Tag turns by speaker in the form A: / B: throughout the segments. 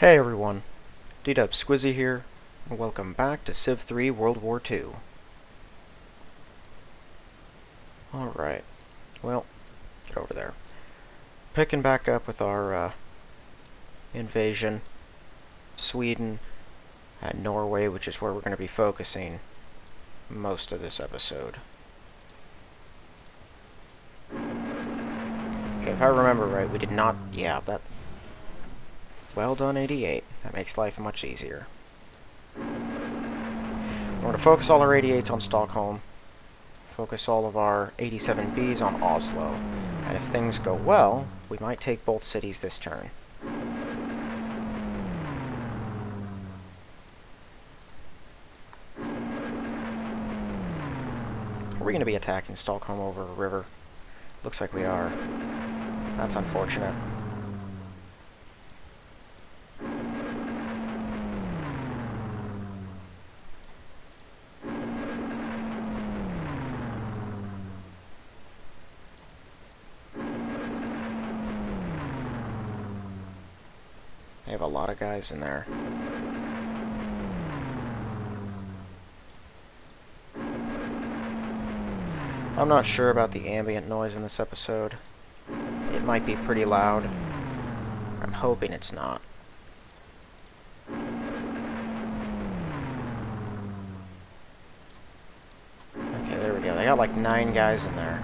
A: Hey everyone, D-Dub Squizzy here, and welcome back to Civ 3 World War II. Alright, well, get over there. Picking back up with our invasion, Sweden and Norway, which is where we're going to be focusing most of this episode. Okay, if I remember right, we did not, that. Well done, 88. That makes life much easier. We're going to focus all our 88s on Stockholm. Focus all of our 87Bs on Oslo. And if things go well, we might take both cities this turn. Are we going to be attacking Stockholm over a river? Looks like we are. That's unfortunate. They have a lot of guys in there. I'm not sure about the ambient noise in this episode. It might be pretty loud. I'm hoping it's not. Okay, there we go. They got like 9 guys in there.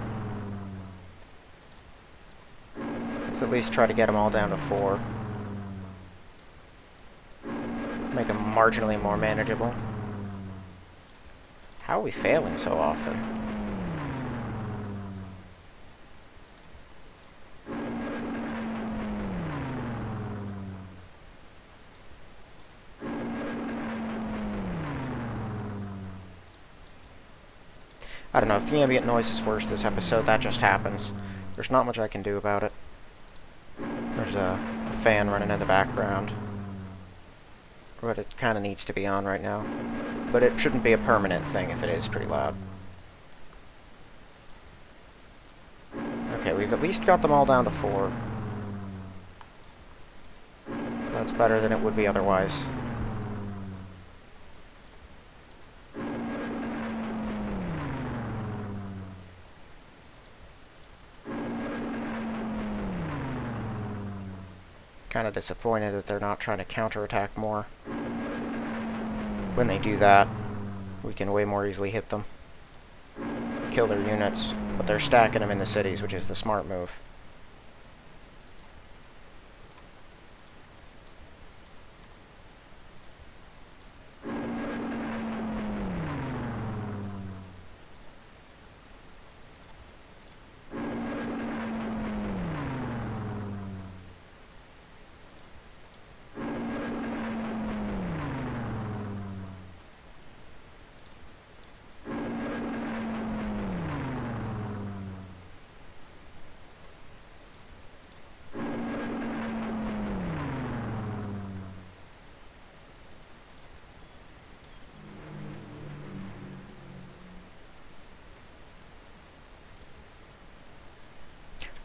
A: Let's at least try to get them all down to 4. Make them marginally more manageable. How are we failing so often? I don't know, if the ambient noise is worse this episode, that just happens. There's not much I can do about it. There's a fan running in the background. But it kind of needs to be on right now. But it shouldn't be a permanent thing if it is pretty loud. Okay, we've at least got them all down to 4. That's better than it would be otherwise. Kind of disappointed that they're not trying to counterattack more. When they do that, we can way more easily hit them. Kill their units, but they're stacking them in the cities, which is the smart move.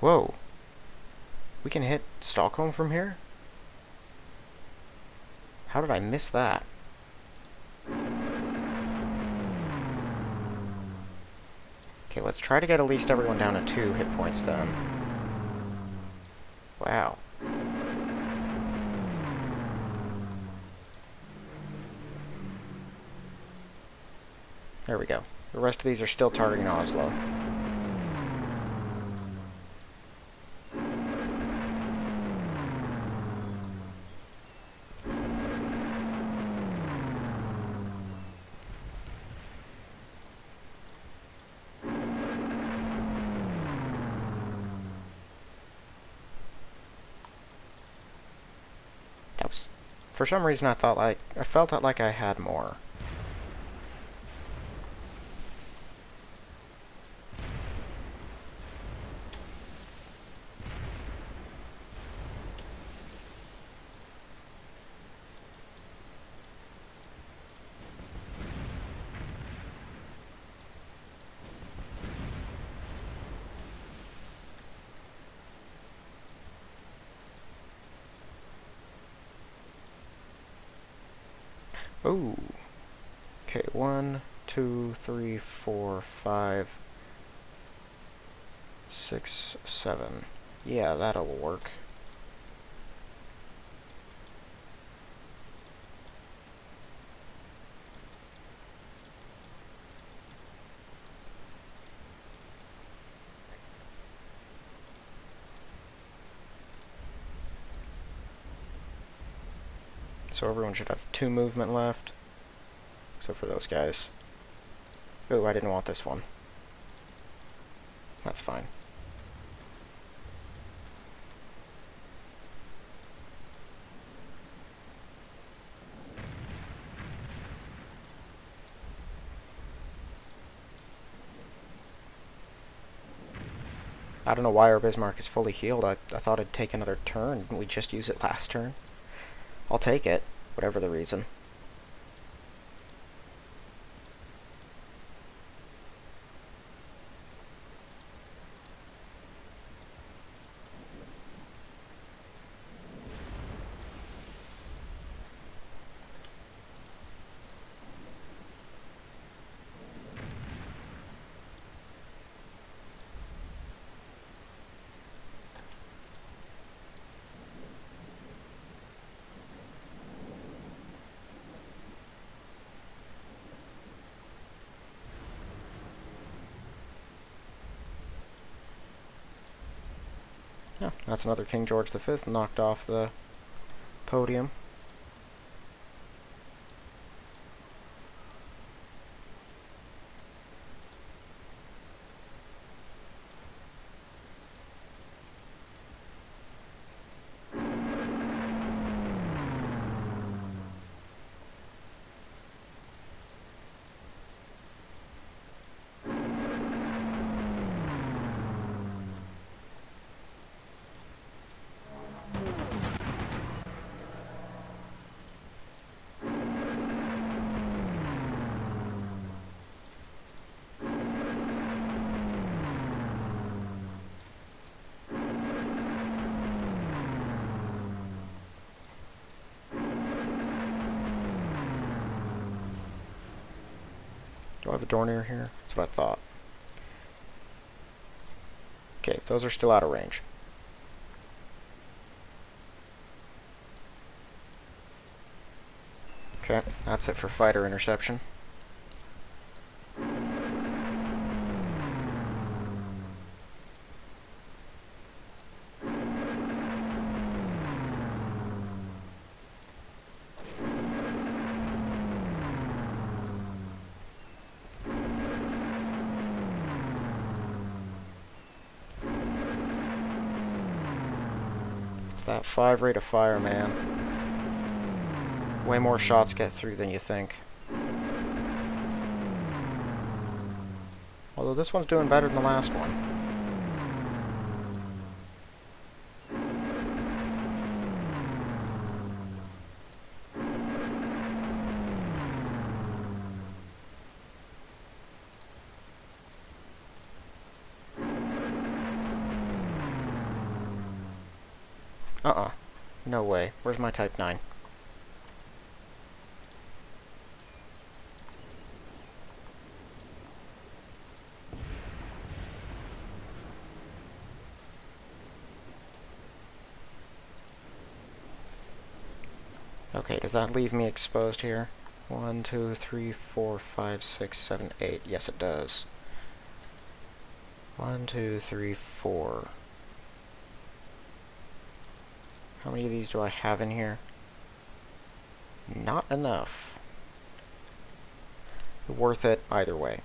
A: Whoa. We can hit Stockholm from here? How did I miss that? Okay, let's try to get at least everyone down to 2 hit points then. Wow. There we go. The rest of these are still targeting Oslo. For some reason I felt like I had more. Oh. Okay, 1, 2, 3, 4, 5, 6, 7. Yeah, that'll work. So everyone should have 2 movement left, except for those guys. Oh, I didn't want this one. That's fine. I don't know why our Bismarck is fully healed. I thought it'd take another turn. Didn't we just use it last turn? I'll take it, whatever the reason. Yeah, that's another King George V knocked off the podium. Do I have a Dornier here? That's what I thought. Okay, those are still out of range. Okay, that's it for fighter interception. It's that 5 rate of fire, man. Way more shots get through than you think. Although this one's doing better than the last one. No way. Where's my Type 9? Okay, does that leave me exposed here? 1, 2, 3, 4, 5, 6, 7, 8. Yes, it does. 1, 2, 3, 4. How many of these do I have in here? Not enough. Worth it either way.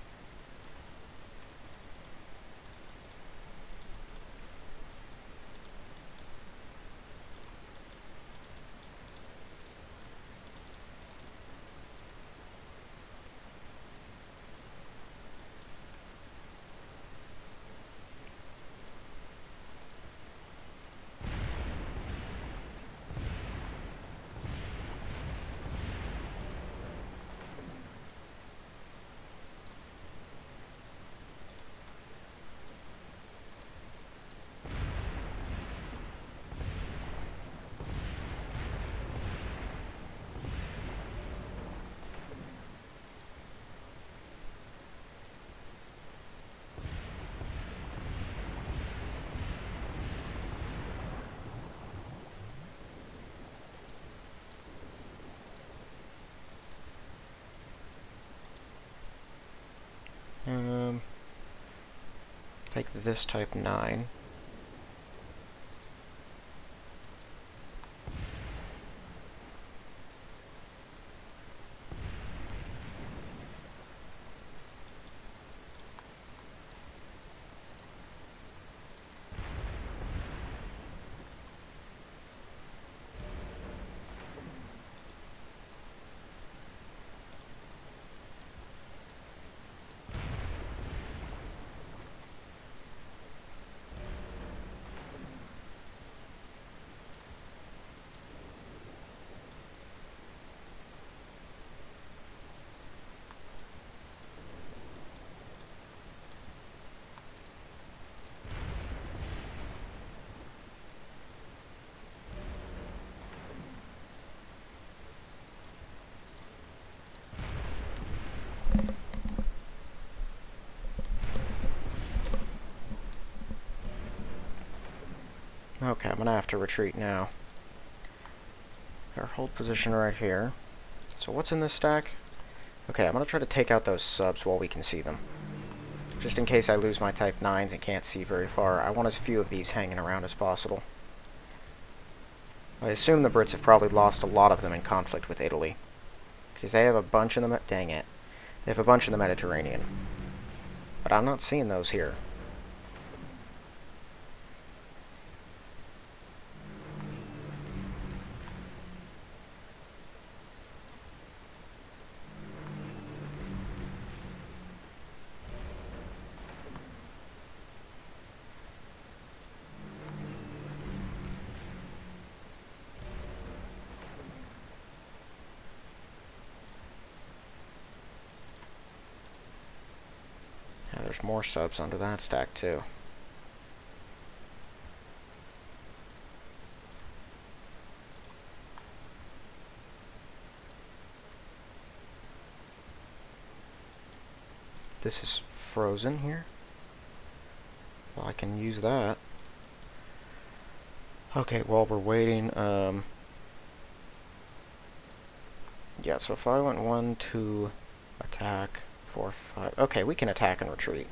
A: Take this type 9. Okay, I'm gonna have to retreat now. Our hold position right here. So what's in this stack? Okay, I'm gonna try to take out those subs while we can see them. Just in case I lose my type 9s and can't see very far, I want as few of these hanging around as possible. I assume the Brits have probably lost a lot of them in conflict with Italy. Because they have a bunch in the... Dang it. They have a bunch in the Mediterranean. But I'm not seeing those here. There's more subs under that stack, too. This is frozen here. Well, I can use that. Okay, while we're waiting, yeah, so if I went 1, 2, attack, 4, 5... Okay, we can attack and retreat.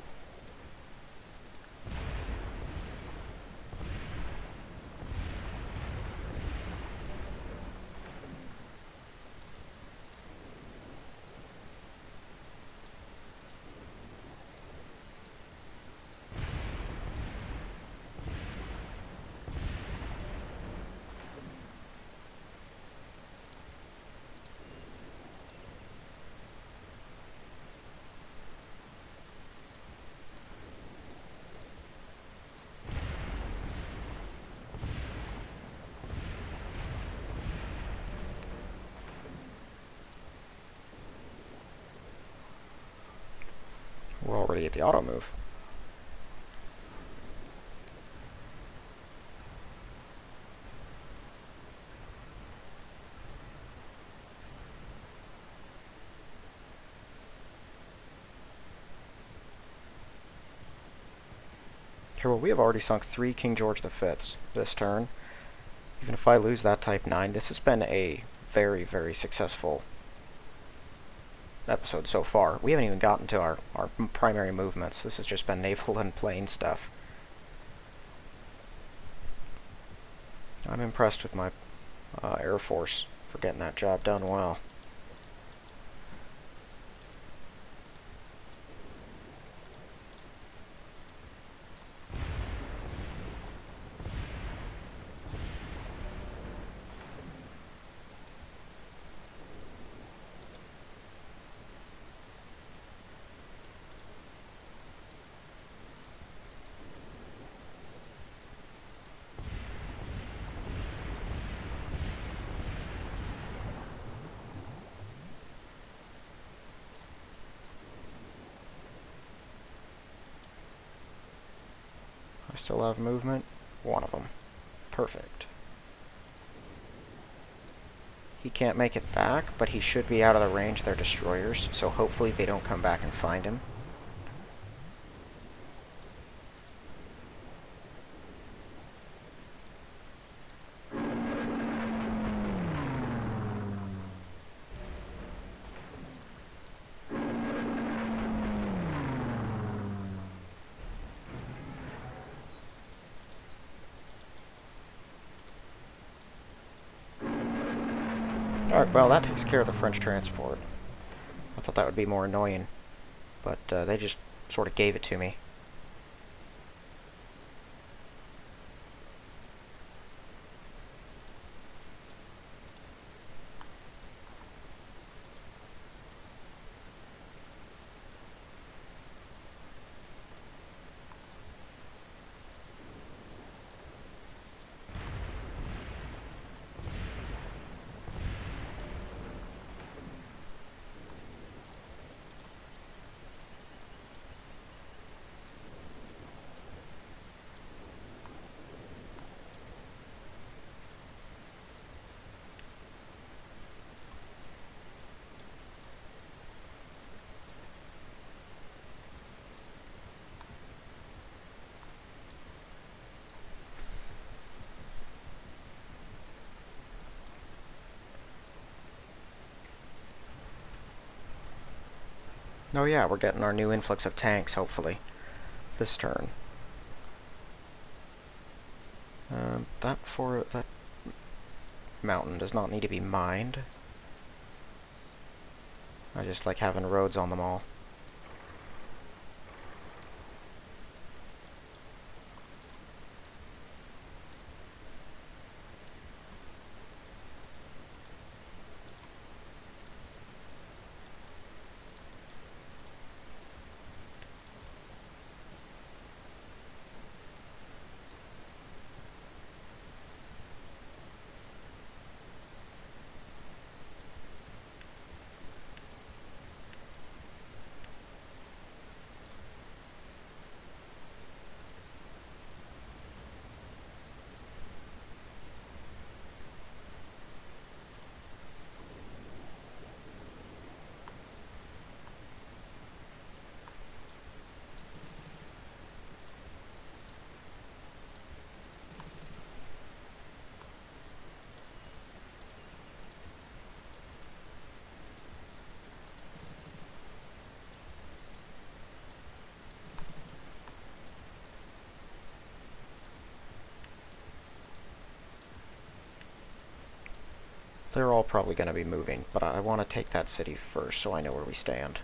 A: We're already at the auto move. Here, well, we have already sunk 3 King George V's this turn. Even if I lose that type 9, this has been a very, very successful episode so far. We haven't even gotten to our primary movements. This has just been naval and plane stuff. I'm impressed with my Air Force for getting that job done well. I still have movement. One of them. Perfect. He can't make it back, but he should be out of the range of their destroyers, so hopefully they don't come back and find him. Alright, well, that takes care of the French transport. I thought that would be more annoying, but they just sort of gave it to me. Oh yeah, we're getting our new influx of tanks, hopefully, this turn. That mountain does not need to be mined. I just like having roads on them all. They're all probably going to be moving, but I want to take that city first so I know where we stand.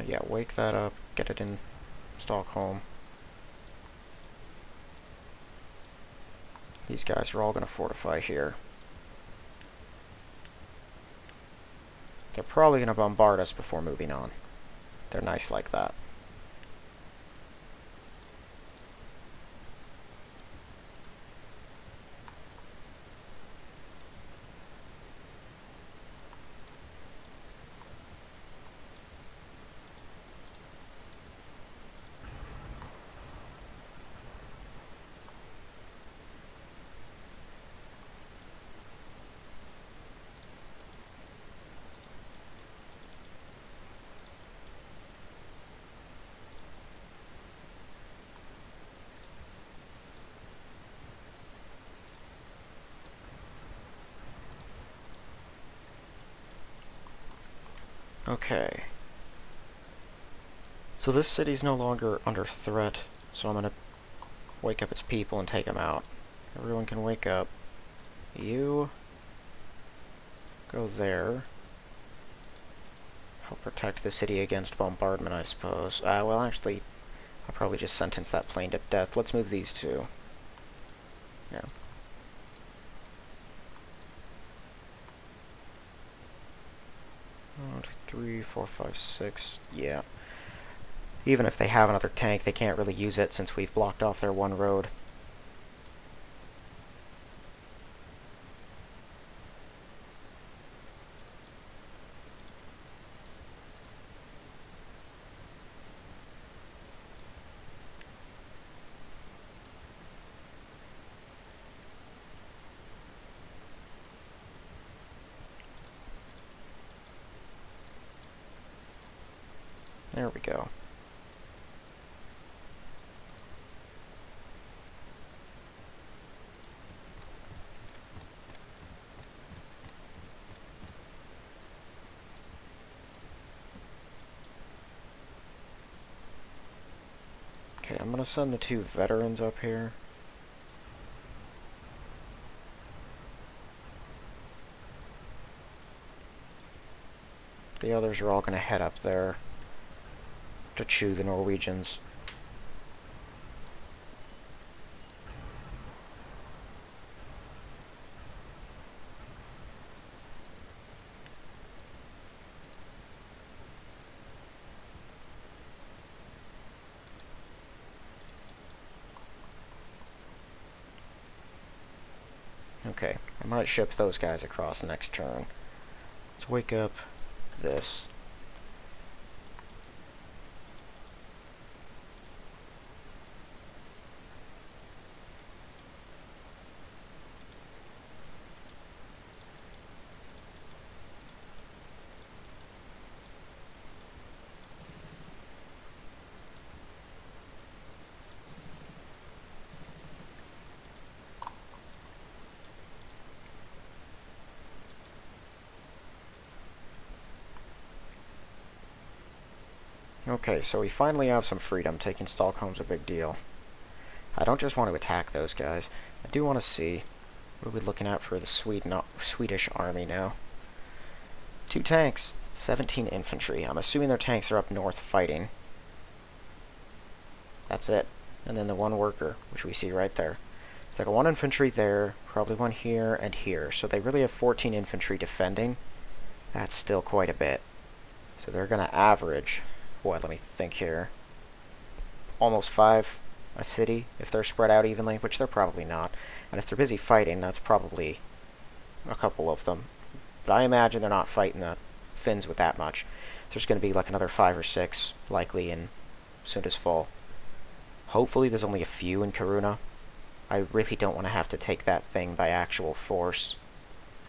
A: Yeah, wake that up, get it in Stockholm. These guys are all going to fortify here. They're probably going to bombard us before moving on. They're nice like that. Okay. So this city's no longer under threat, so I'm gonna wake up its people and take them out. Everyone can wake up. You go there. Help protect the city against bombardment, I suppose. Well, actually, I'll probably just sentence that plane to death. Let's move these two. Yeah. 1, 2, 3, 4, 5, 6. Yeah. Even if they have another tank, they can't really use it since we've blocked off their one road. There we go. Okay, I'm gonna send the 2 veterans up here. The others are all gonna head up there to chew the Norwegians. Okay, I might ship those guys across next turn. Let's wake up this. Okay, so we finally have some freedom. Taking Stockholm's a big deal. I don't just want to attack those guys. I do want to see what are we looking at for the Swedish army now. 2 tanks, 17 infantry. I'm assuming their tanks are up north fighting. That's it. And then the 1 worker, which we see right there. So they got 1 infantry there, probably 1 here and here. So they really have 14 infantry defending. That's still quite a bit. So they're going to average, what, let me think here, almost 5 a city if they're spread out evenly, which they're probably not. And if they're busy fighting, that's probably a couple of them. But I imagine they're not fighting the Finns with that much. There's going to be like another 5 or 6 likely in Sunda's fall. Hopefully there's only a few in Kiruna. I really don't want to have to take that thing by actual force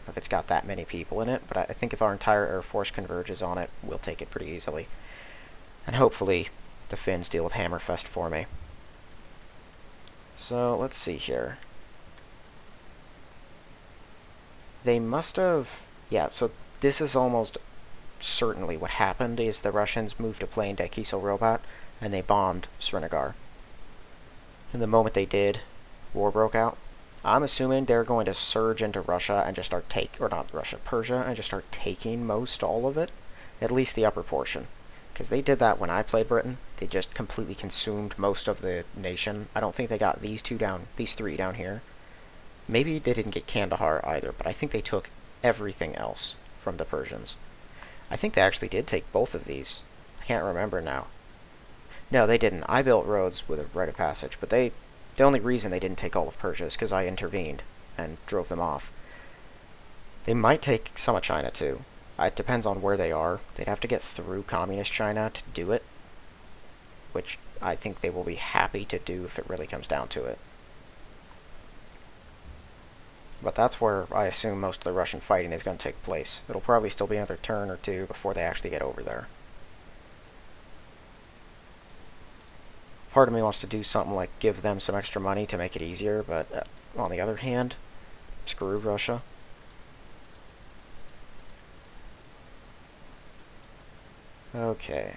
A: if it's got that many people in it, but I think if our entire air force converges on it, we'll take it pretty easily. And hopefully the Finns deal with Hammerfest for me. So let's see here. They must have... Yeah, so this is almost certainly what happened, is the Russians moved a plane to Kiesel Robot, and they bombed Srinagar. And the moment they did, war broke out. I'm assuming they're going to surge into Russia and just start Persia, and just start taking most all of it. At least the upper portion. Because they did that when I played Britain. They just completely consumed most of the nation. I don't think they got these 3 down here. Maybe they didn't get Kandahar either, but I think they took everything else from the Persians. I think they actually did take both of these. I can't remember now. No, they didn't. I built roads with a rite of passage, but the only reason they didn't take all of Persia is because I intervened and drove them off. They might take some of China, too. It depends on where they are. They'd have to get through Communist China to do it, which I think they will be happy to do if it really comes down to it. But that's where I assume most of the Russian fighting is going to take place. It'll probably still be another turn or 2 before they actually get over there. Part of me wants to do something like give them some extra money to make it easier, but on the other hand, screw Russia. Okay.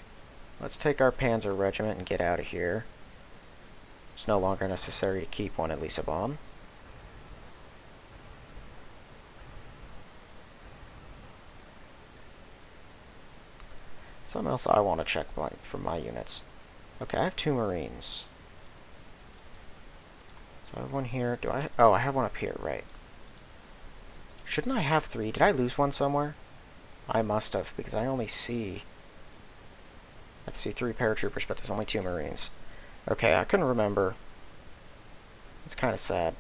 A: Let's take our Panzer regiment and get out of here. It's no longer necessary to keep one at Lissabon. Something else I want to check from my units. Okay, I have 2 Marines. So I have one here. Do I? Oh, I have one up here, right. Shouldn't I have 3? Did I lose one somewhere? I must have, because I only see... I see 3 paratroopers, but there's only 2 Marines. Okay, I couldn't remember. It's kind of sad.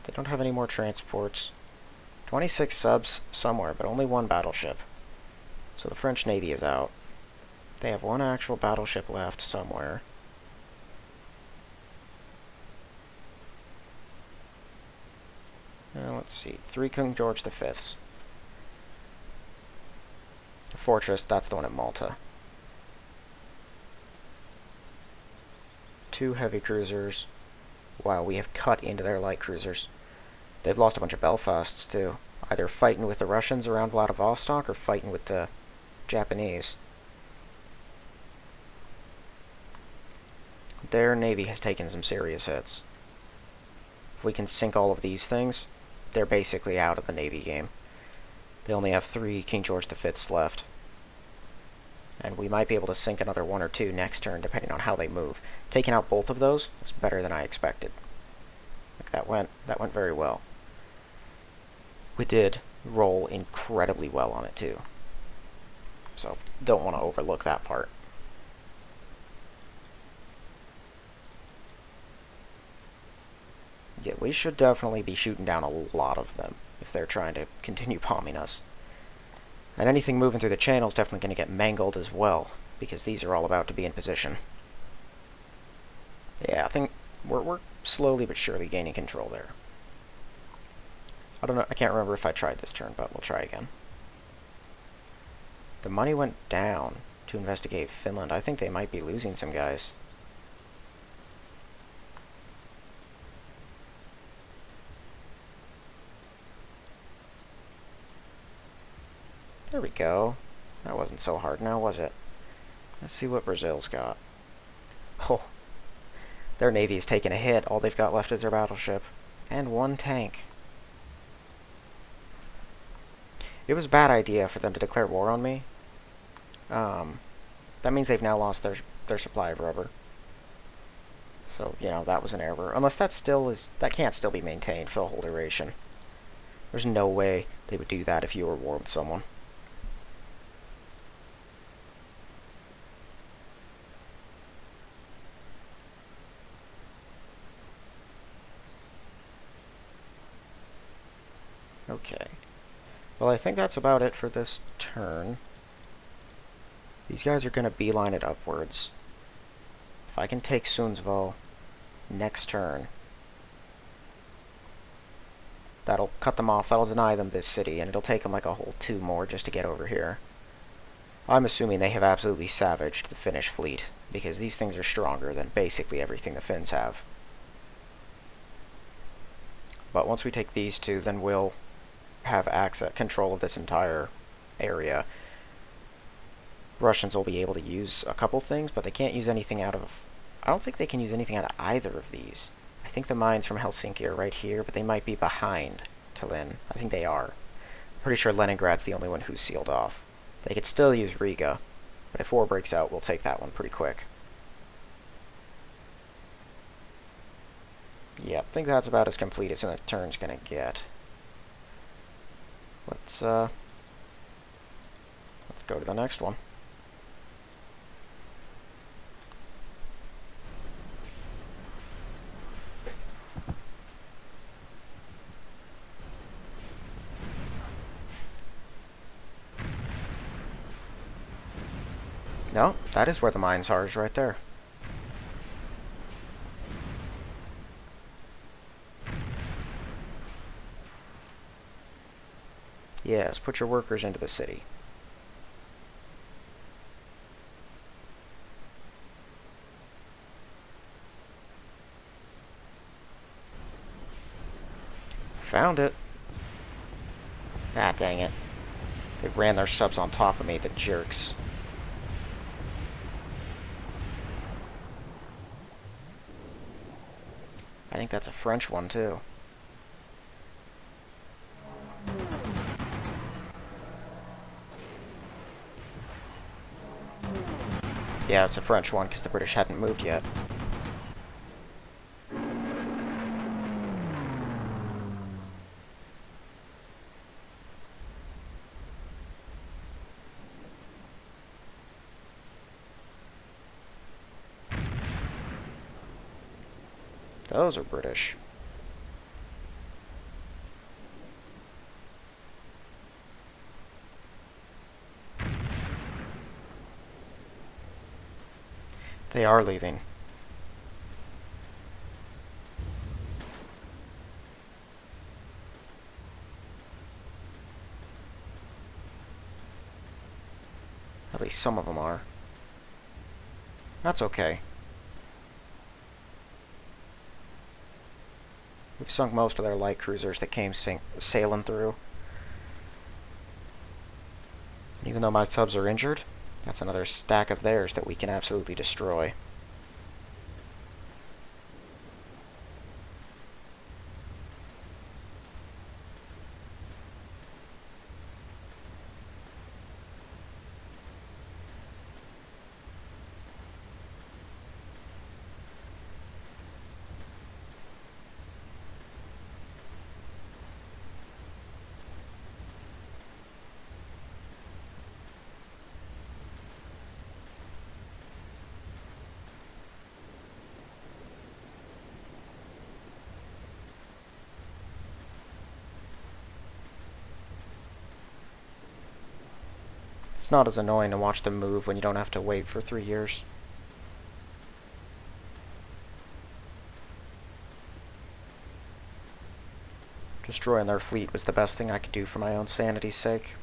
A: They don't have any more transports. 26 subs somewhere, but only 1 battleship. So the French Navy is out. They have 1 actual battleship left somewhere. Let's see. 3 King George V's. The Fortress, that's the one at Malta. 2 heavy cruisers. Wow, we have cut into their light cruisers. They've lost a bunch of Belfasts, too. Either fighting with the Russians around Vladivostok or fighting with the Japanese. Their navy has taken some serious hits. If we can sink all of these things, they're basically out of the navy game. They only have 3 King George V's left. And we might be able to sink another 1 or 2 next turn, depending on how they move. Taking out both of those was better than I expected. Like that went very well. We did roll incredibly well on it, too. So, don't want to overlook that part. Yeah, we should definitely be shooting down a lot of them if they're trying to continue bombing us. And anything moving through the channel is definitely going to get mangled as well, because these are all about to be in position. Yeah, I think we're slowly but surely gaining control there. I don't know, I can't remember if I tried this turn, but we'll try again. The money went down to investigate Finland. I think they might be losing some guys. There we go. That wasn't so hard now, was it? Let's see what Brazil's got. Oh. Their navy has taken a hit. All they've got left is their battleship. And 1 tank. It was a bad idea for them to declare war on me. That means they've now lost their supply of rubber. So, you know, that was an error. Unless that can't still be maintained, full whole duration. There's no way they would do that if you were at war with someone. Okay. Well, I think that's about it for this turn. These guys are going to beeline it upwards. If I can take Sundsvall next turn, that'll cut them off, that'll deny them this city, and it'll take them like a whole 2 more just to get over here. I'm assuming they have absolutely savaged the Finnish fleet, because these things are stronger than basically everything the Finns have. But once we take these 2, then we'll have control of this entire area. Russians will be able to use a couple things, but they can't use anything out of... I don't think they can use anything out of either of these. I think the mines from Helsinki are right here, but they might be behind Tallinn. I think they are. I'm pretty sure Leningrad's the only one who's sealed off. They could still use Riga, but if war breaks out, we'll take that one pretty quick. Yep, I think that's about as complete as a turn's gonna get. Let's go to the next one. No, that is where the mines are, is right there. Yes, put your workers into the city. Found it. Ah, dang it. They ran their subs on top of me, the jerks. I think that's a French one, too. Yeah, it's a French one, because the British hadn't moved yet. Those are British. They are leaving. At least some of them are. That's okay. We've sunk most of their light cruisers that came sailing through. And even though my subs are injured, that's another stack of theirs that we can absolutely destroy. It's not as annoying to watch them move when you don't have to wait for 3 years. Destroying their fleet was the best thing I could do for my own sanity's sake.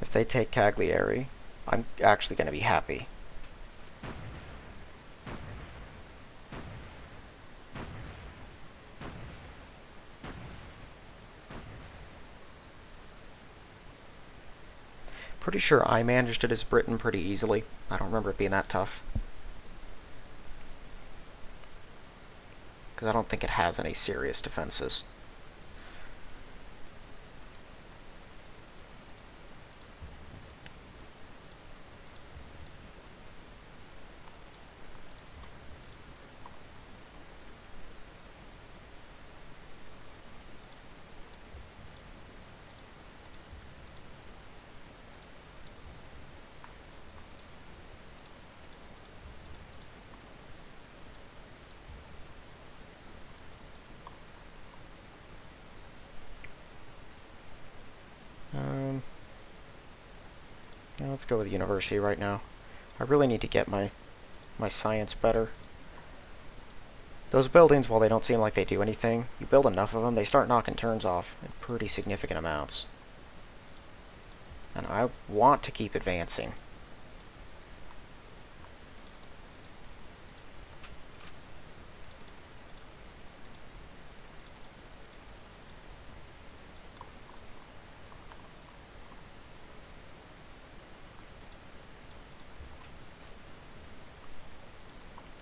A: If they take Cagliari, I'm actually going to be happy. Pretty sure I managed it as Britain pretty easily. I don't remember it being that tough. Because I don't think it has any serious defenses. Yeah, let's go with university right now. I really need to get my science better. Those buildings, while they don't seem like they do anything, you build enough of them, they start knocking turns off in pretty significant amounts. And I want to keep advancing.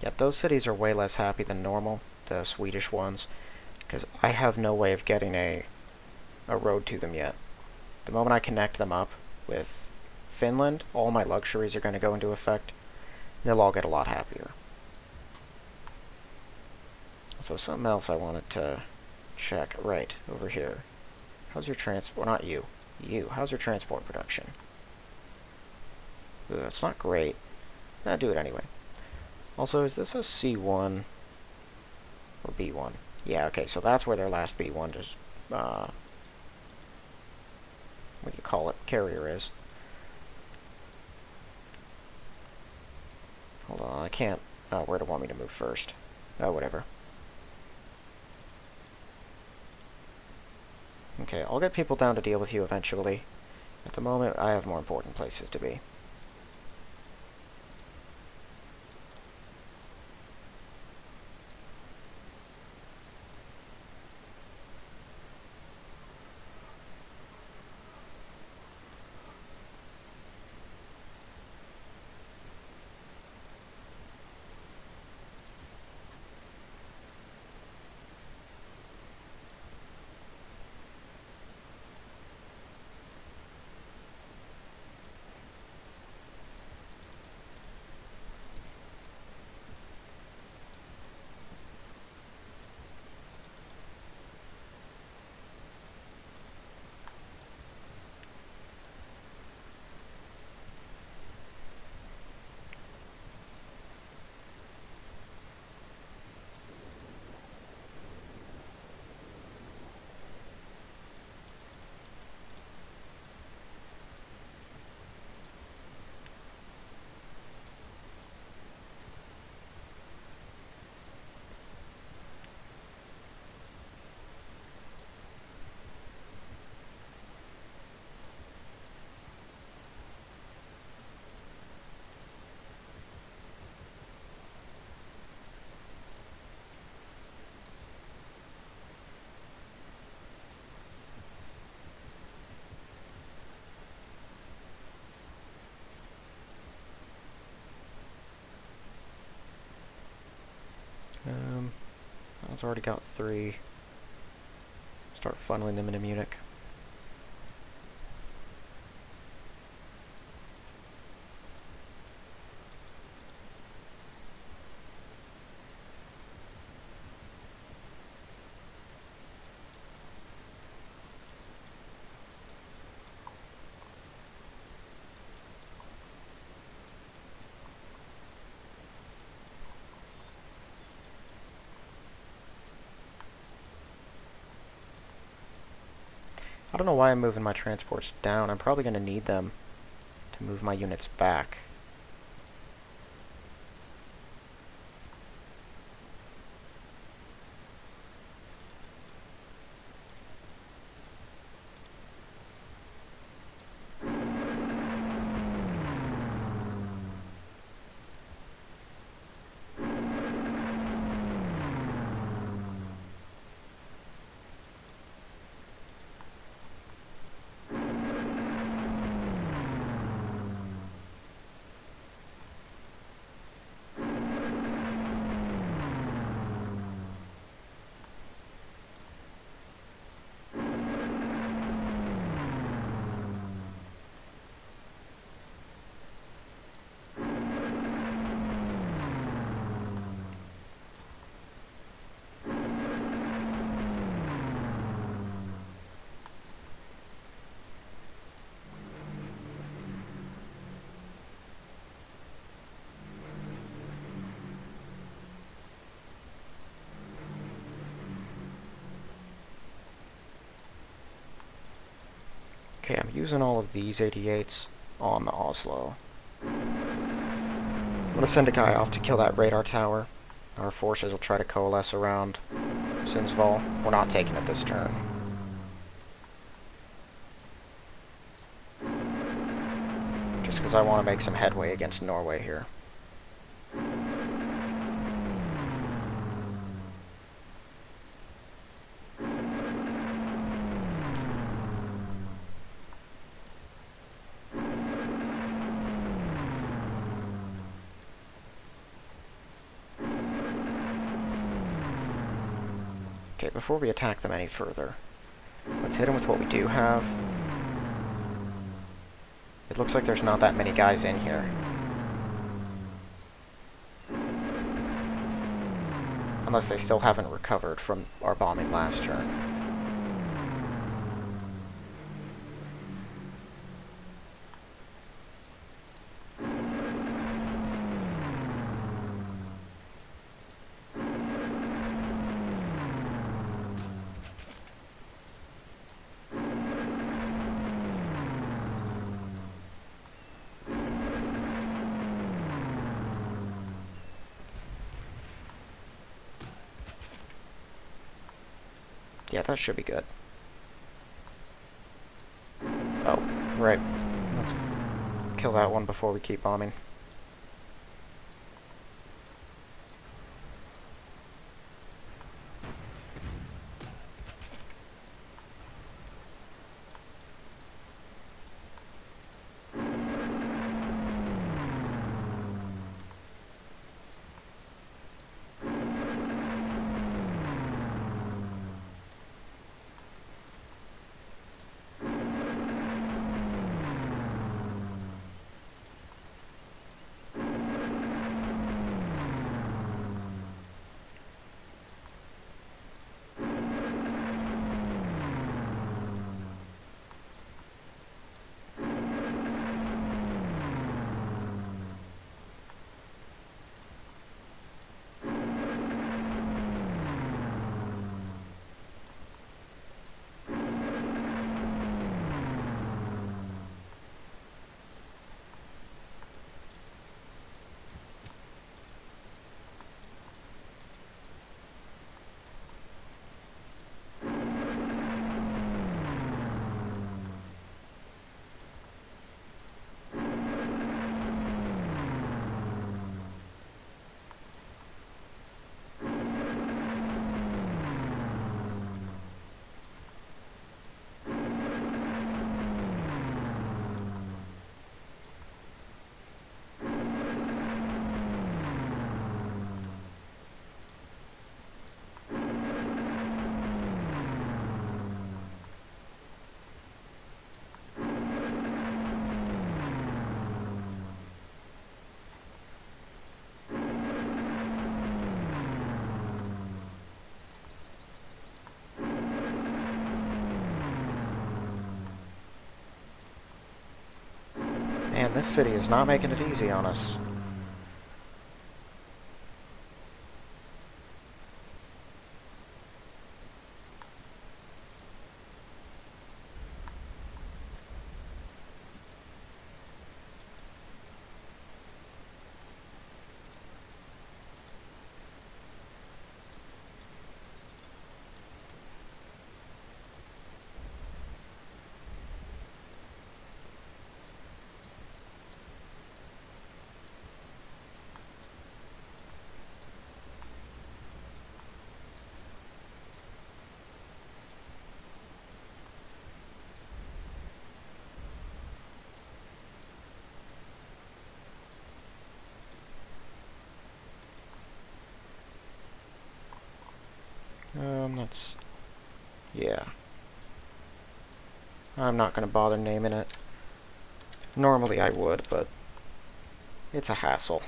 A: Yeah, those cities are way less happy than normal, the Swedish ones, because I have no way of getting a road to them yet. The moment I connect them up with Finland, all my luxuries are going to go into effect. They'll all get a lot happier. So something else I wanted to check right over here. How's your transport? Not you. You. How's your transport production? Ooh, that's not great. I'll do it anyway. Also, is this a C1 or B1? Yeah, okay, so that's where their last B1 just, what do you call it? Carrier is. Hold on, I can't. Oh, where do you want me to move first? Oh, whatever. Okay, I'll get people down to deal with you eventually. At the moment, I have more important places to be. I've already got 3. Start funneling them into Munich. I don't know why I'm moving my transports down. I'm probably going to need them to move my units back. Okay, I'm using all of these 88s on the Oslo. I'm going to send a guy off to kill that radar tower. Our forces will try to coalesce around Sundsvall. We're not taking it this turn. Just because I want to make some headway against Norway here. Okay, before we attack them any further, let's hit them with what we do have. It looks like there's not that many guys in here. Unless they still haven't recovered from our bombing last turn. Yeah, that should be good. Oh, right. Let's kill that one before we keep bombing. Man, this city is not making it easy on us. That's... yeah. I'm not gonna bother naming it. Normally I would, but it's a hassle.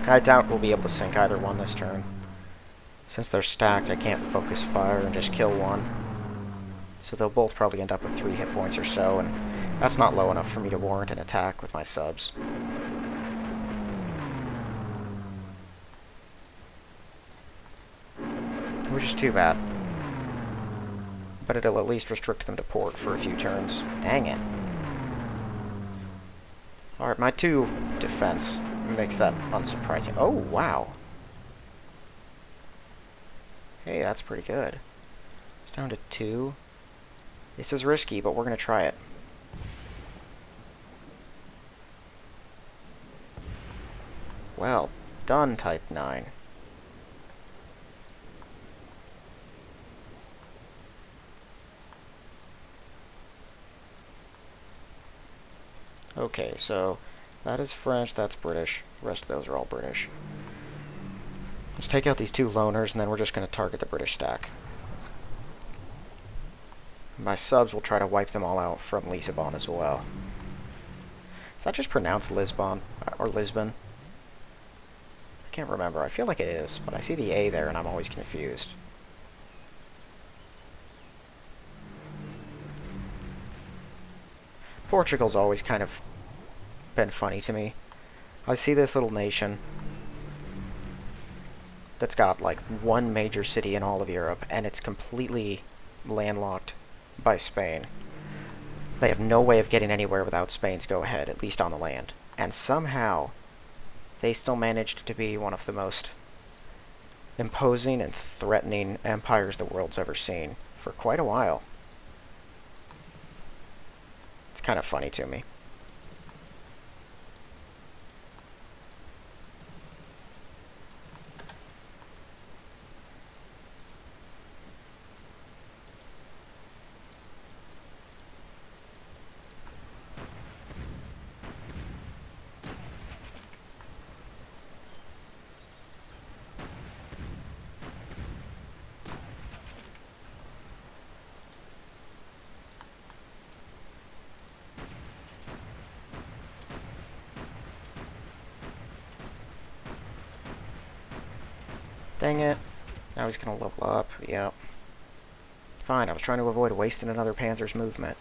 A: I doubt we'll be able to sink either one this turn. Since they're stacked, I can't focus fire and just kill one. So they'll both probably end up with 3 hit points or so, and that's not low enough for me to warrant an attack with my subs. Which is too bad. But it'll at least restrict them to port for a few turns. Dang it. Alright, my 2 defense makes that unsurprising. Oh, wow. Hey, that's pretty good. It's down to 2. This is risky, but we're going to try it. Well done, Type 9. Okay, so that is French, that's British. The rest of those are all British. Let's take out these 2 loners, and then we're just going to target the British stack. My subs will try to wipe them all out from Lisbon as well. Is that just pronounced Lisbon? Or Lisbon? I can't remember. I feel like it is, but I see the A there and I'm always confused. Portugal's always kind of been funny to me. I see this little nation that's got like 1 major city in all of Europe, and it's completely landlocked by Spain. They have no way of getting anywhere without Spain's go-ahead, at least on the land. And somehow, they still managed to be one of the most imposing and threatening empires the world's ever seen for quite a while. It's kind of funny to me. Dang it. Now he's gonna level up. Yep. Fine, I was trying to avoid wasting another Panzer's movement.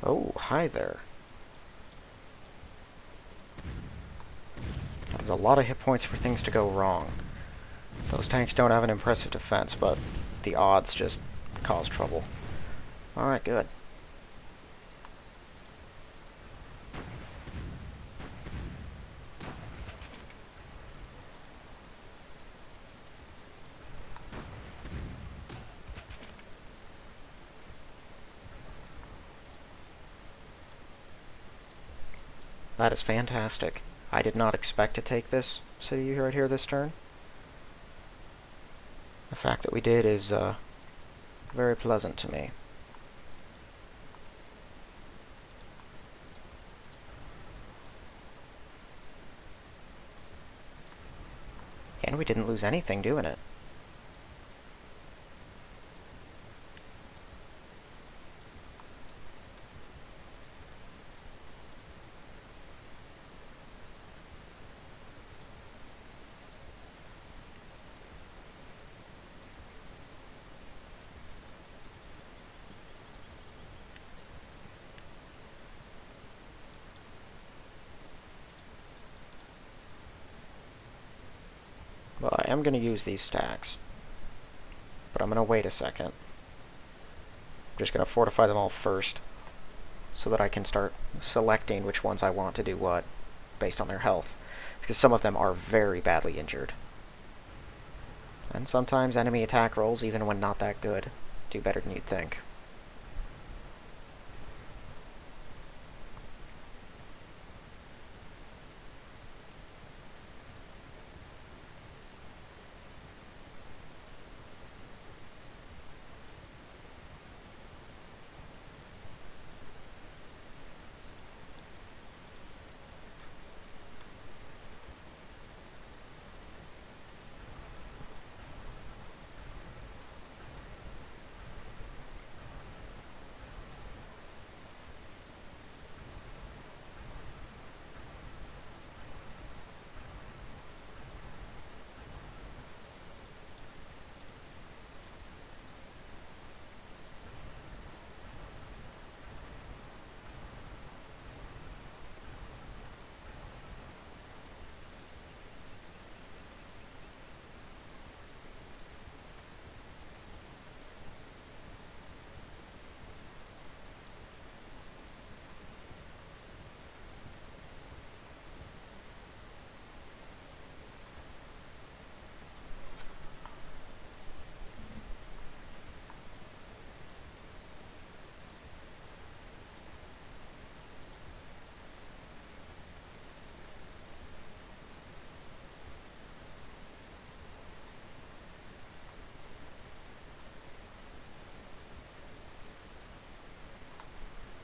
A: Oh, hi there. That is a lot of hit points for things to go wrong. Those tanks don't have an impressive defense, but the odds just cause trouble. Alright, good. That is fantastic. I did not expect to take this city right here this turn. The fact that we did is very pleasant to me. And we didn't lose anything doing it. Well, I am going to use these stacks, but I'm going to wait a second. I'm just going to fortify them all first, so that I can start selecting which ones I want to do what, based on their health. Because some of them are very badly injured. And sometimes enemy attack rolls, even when not that good, do better than you'd think.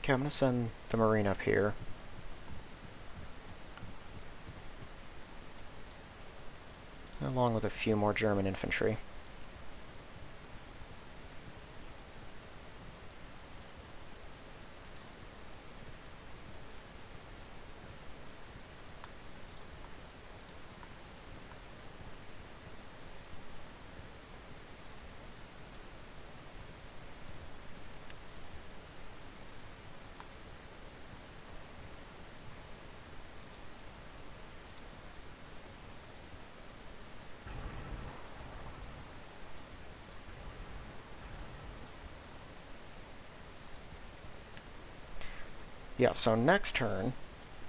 A: Okay, I'm going to send the Marine up here. Along with a few more German infantry. Yeah, so next turn,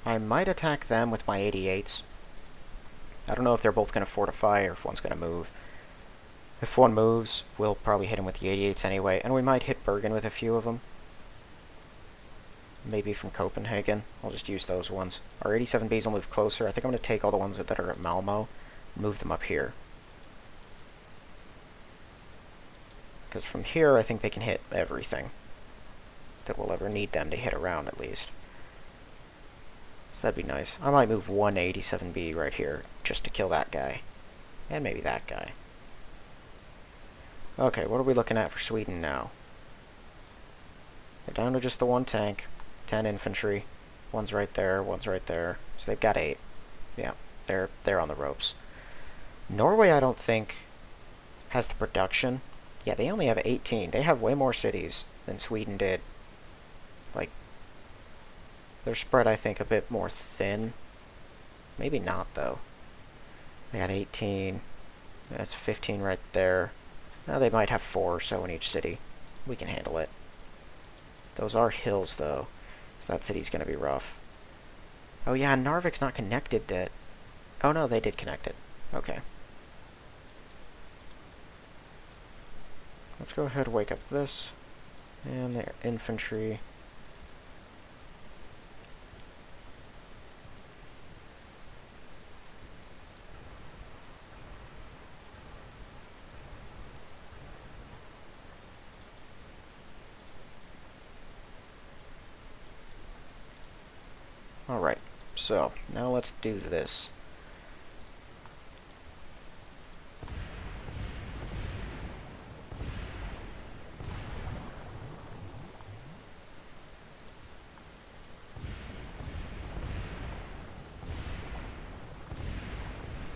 A: I might attack them with my 88s. I don't know if they're both going to fortify or if one's going to move. If one moves, we'll probably hit him with the 88s anyway, and we might hit Bergen with a few of them. Maybe from Copenhagen. I'll just use those ones. Our 87Bs will move closer. I think I'm going to take all the ones that are at Malmo and move them up here. Because from here, I think they can hit everything that we'll ever need them to hit around, at least. So that'd be nice. I might move one 87B right here, just to kill that guy. And maybe that guy. Okay, what are we looking at for Sweden now? They're down to just the one tank, 10 infantry. One's right there, one's right there. So they've got 8. Yeah, they're on the ropes. Norway, I don't think, has the production. Yeah, they only have 18. They have way more cities than Sweden did. Like, they're spread, I think, a bit more thin. Maybe not, though. They had 18. That's 15 right there. Now they might have 4 or so in each city. We can handle it. Those are hills, though, so that city's going to be rough. Oh yeah, Narvik's not connected to... Oh no, they did connect it. Okay. Let's go ahead and wake up this. And their infantry. Alright, so now let's do this.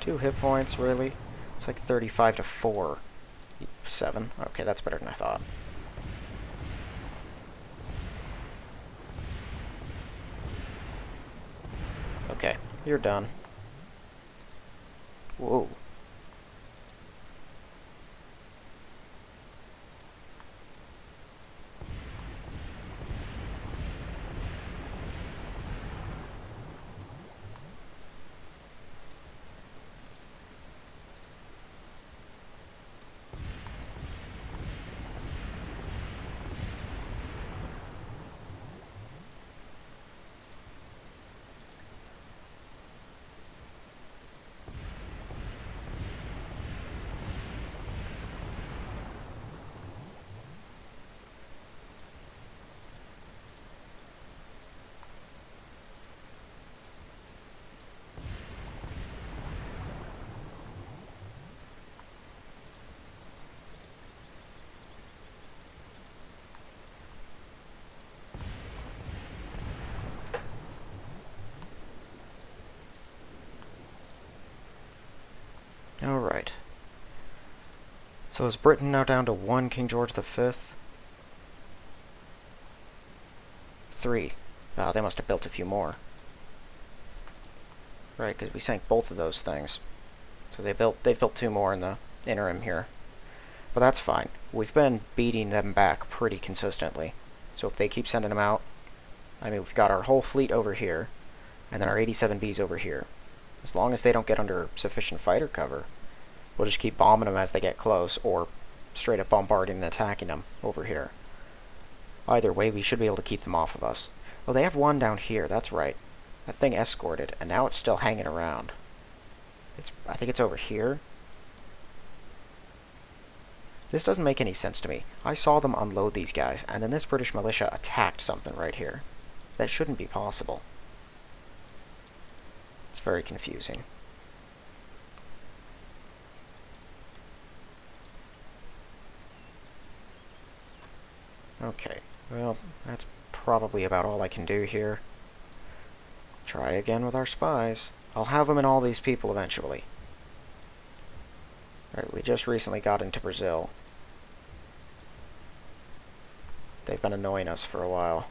A: Two hit points, really? It's like 35 to 4. 7. Okay, that's better than I thought. Okay, you're done. Whoa. Alright. So is Britain now down to 1 King George V? 3. Oh, they must have built a few more. Right, because we sank both of those things. So they've built 2 more in the interim here. But that's fine. We've been beating them back pretty consistently. So if they keep sending them out, I mean, we've got our whole fleet over here, and then our 87Bs over here. As long as they don't get under sufficient fighter cover, we'll just keep bombing them as they get close, or straight up bombarding and attacking them over here. Either way, we should be able to keep them off of us. Oh, they have one down here, that's right. That thing escorted, and now it's still hanging around. I think it's over here. This doesn't make any sense to me. I saw them unload these guys, and then this British militia attacked something right here. That shouldn't be possible. It's very confusing. Okay, well, that's probably about all I can do here. Try again with our spies. I'll have them in all these people eventually. Right, we just recently got into Brazil. They've been annoying us for a while.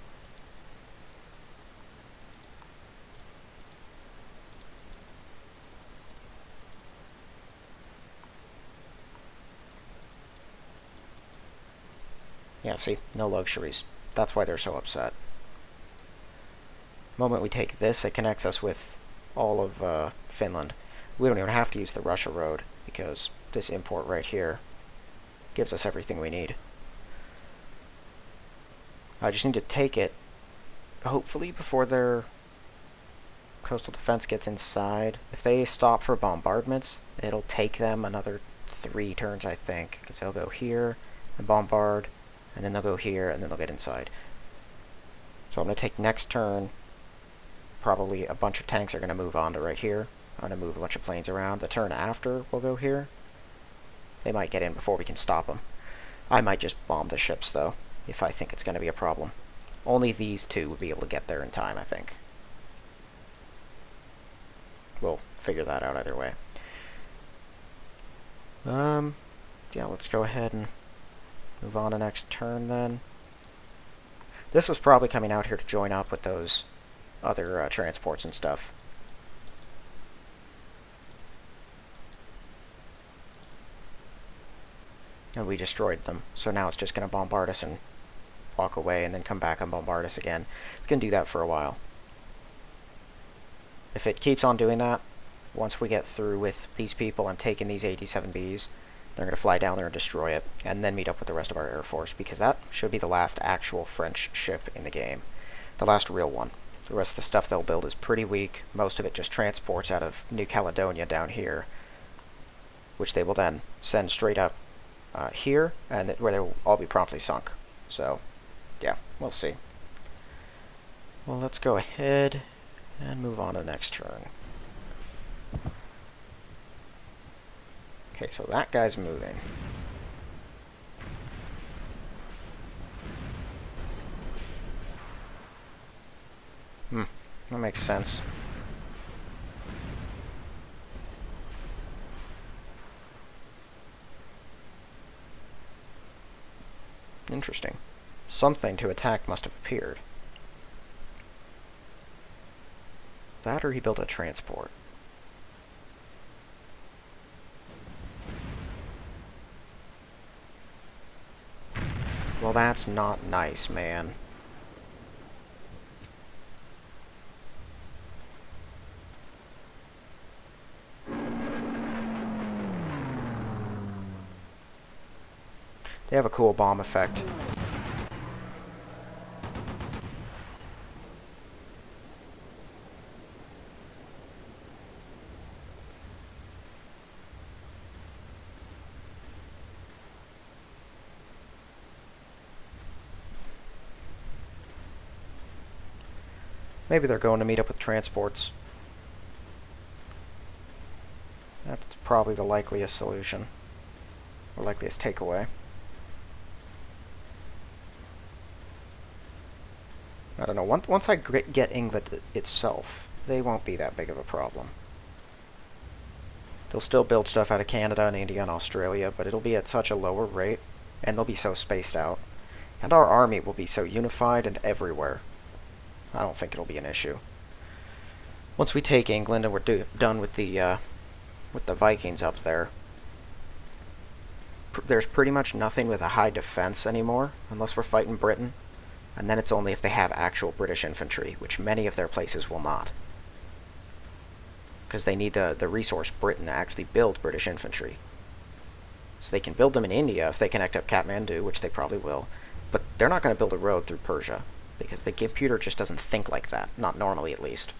A: Yeah, see? No luxuries. That's why they're so upset. The moment we take this, it connects us with all of Finland. We don't even have to use the Russia road, because this import right here gives us everything we need. I just need to take it, hopefully, before their coastal defense gets inside. If they stop for bombardments, it'll take them another 3 turns, I think, because they'll go here and bombard, and then they'll go here, and then they'll get inside. So I'm going to take next turn. Probably a bunch of tanks are going to move on to right here. I'm going to move a bunch of planes around. The turn after will go here. They might get in before we can stop them. I might just bomb the ships, though, if I think it's going to be a problem. Only these 2 would be able to get there in time, I think. We'll figure that out either way. Yeah, let's go ahead and move on to next turn, then. This was probably coming out here to join up with those other transports and stuff. And we destroyed them, so now it's just going to bombard us and walk away and then come back and bombard us again. It's going to do that for a while. If it keeps on doing that, once we get through with these people and taking these 87Bs, they're going to fly down there and destroy it, and then meet up with the rest of our Air Force, because that should be the last actual French ship in the game. The last real one. The rest of the stuff they'll build is pretty weak. Most of it just transports out of New Caledonia down here, which they will then send straight up here, and where they will all be promptly sunk. So, yeah, we'll see. Well, let's go ahead and move on to the next turn. Okay, so that guy's moving. That makes sense. Interesting. Something to attack must have appeared. That or he built a transport. Well, that's not nice, man. They have a cool bomb effect. Maybe they're going to meet up with transports. That's probably the likeliest solution. Or likeliest takeaway. I don't know, once I get England itself, they won't be that big of a problem. They'll still build stuff out of Canada and India and Australia, but it'll be at such a lower rate, and they'll be so spaced out. And our army will be so unified and everywhere. I don't think it'll be an issue. Once we take England and we're done with the Vikings up there, there's pretty much nothing with a high defense anymore, unless we're fighting Britain. And then it's only if they have actual British infantry, which many of their places will not. Because they need the resource Britain to actually build British infantry. So they can build them in India if they connect up Kathmandu, which they probably will. But they're not going to build a road through Persia, because the computer just doesn't think like that, not normally at least.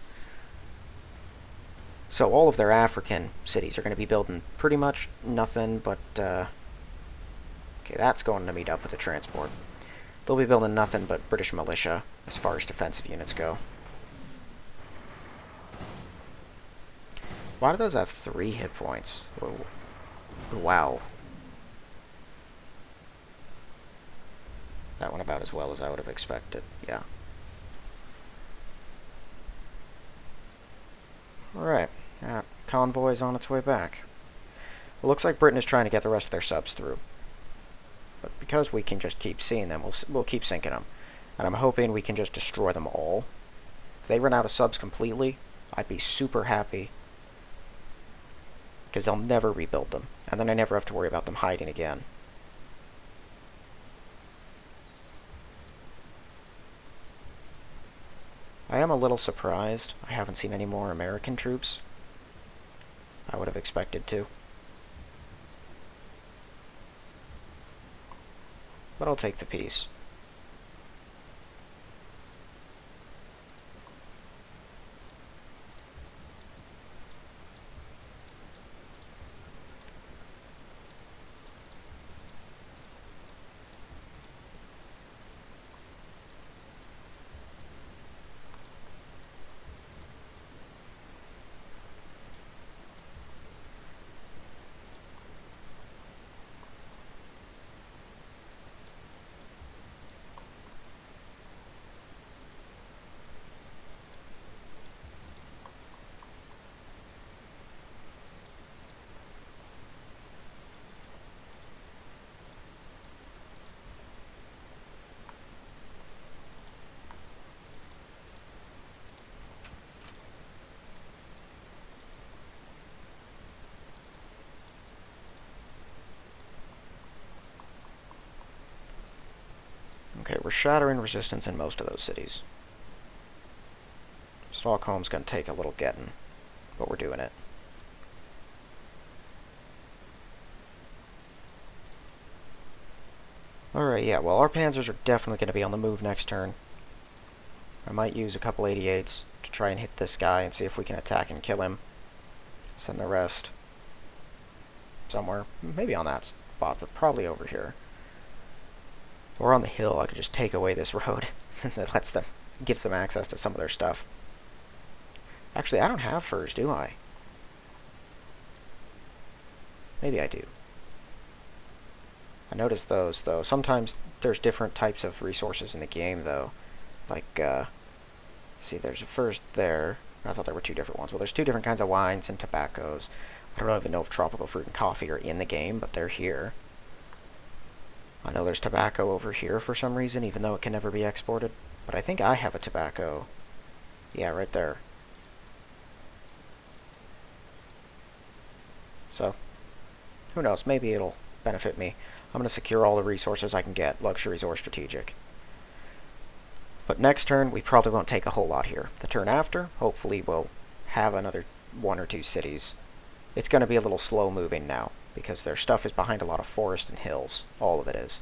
A: So all of their African cities are going to be building pretty much nothing but... okay, that's going to meet up with the transport. They'll be building nothing but British militia as far as defensive units go. Why do those have 3 hit points? Whoa. Wow. That went about as well as I would have expected. Yeah. Alright. That convoy's on its way back. It looks like Britain is trying to get the rest of their subs through. But because we can just keep seeing them, we'll keep sinking them. And I'm hoping we can just destroy them all. If they run out of subs completely, I'd be super happy. Because they'll never rebuild them. And then I never have to worry about them hiding again. I am a little surprised I haven't seen any more American troops. I would have expected to. But I'll take the peace. Okay, we're shattering resistance in most of those cities. Stockholm's going to take a little getting, but we're doing it. Alright, yeah, well, our panzers are definitely going to be on the move next turn. I might use a couple 88s to try and hit this guy and see if we can attack and kill him. Send the rest somewhere, maybe on that spot, but probably over here. Or on the hill, I could just take away this road. That lets them, gives them access to some of their stuff. Actually, I don't have furs, do I? Maybe I do. I noticed those, though. Sometimes there's different types of resources in the game, though. Like, see, there's a furs there. I thought there were 2 different ones. Well, there's 2 different kinds of wines and tobaccos. I don't even know if tropical fruit and coffee are in the game, but they're here. I know there's tobacco over here for some reason, even though it can never be exported. But I think I have a tobacco. Yeah, right there. So, who knows? Maybe it'll benefit me. I'm going to secure all the resources I can get, luxuries or strategic. But next turn, we probably won't take a whole lot here. The turn after, hopefully we'll have another 1 or 2 cities. It's going to be a little slow moving now, because their stuff is behind a lot of forest and hills. All of it is.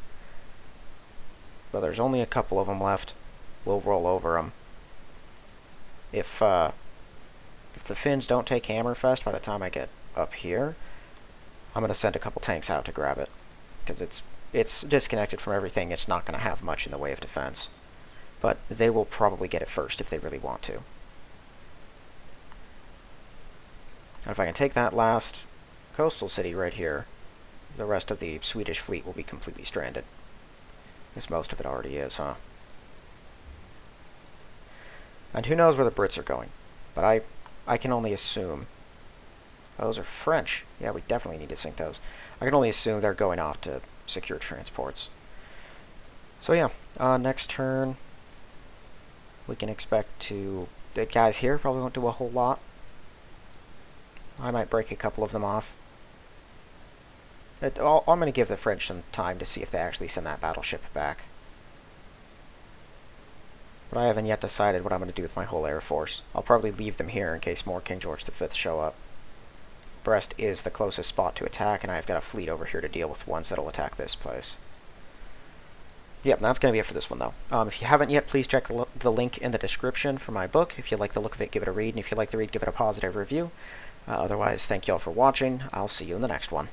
A: But there's only a couple of them left. We'll roll over them. If the Finns don't take Hammerfest by the time I get up here, I'm going to send a couple tanks out to grab it. Because it's disconnected from everything. It's not going to have much in the way of defense. But they will probably get it first if they really want to. And if I can take that last coastal city right here, the rest of the Swedish fleet will be completely stranded. I guess most of it already is, huh? And who knows where the Brits are going. But I can only assume Oh, those are French. Yeah, we definitely need to sink those. I can only assume they're going off to secure transports. So yeah, next turn, we can expect to... The guys here probably won't do a whole lot. I might break a couple of them off. I'm going to give the French some time to see if they actually send that battleship back. But I haven't yet decided what I'm going to do with my whole air force. I'll probably leave them here in case more King George V show up. Brest is the closest spot to attack, and I've got a fleet over here to deal with ones that'll attack this place. Yep, that's going to be it for this one, though. If you haven't yet, please check the link in the description for my book. If you like the look of it, give it a read, and if you like the read, give it a positive review. Otherwise, thank you all for watching. I'll see you in the next one.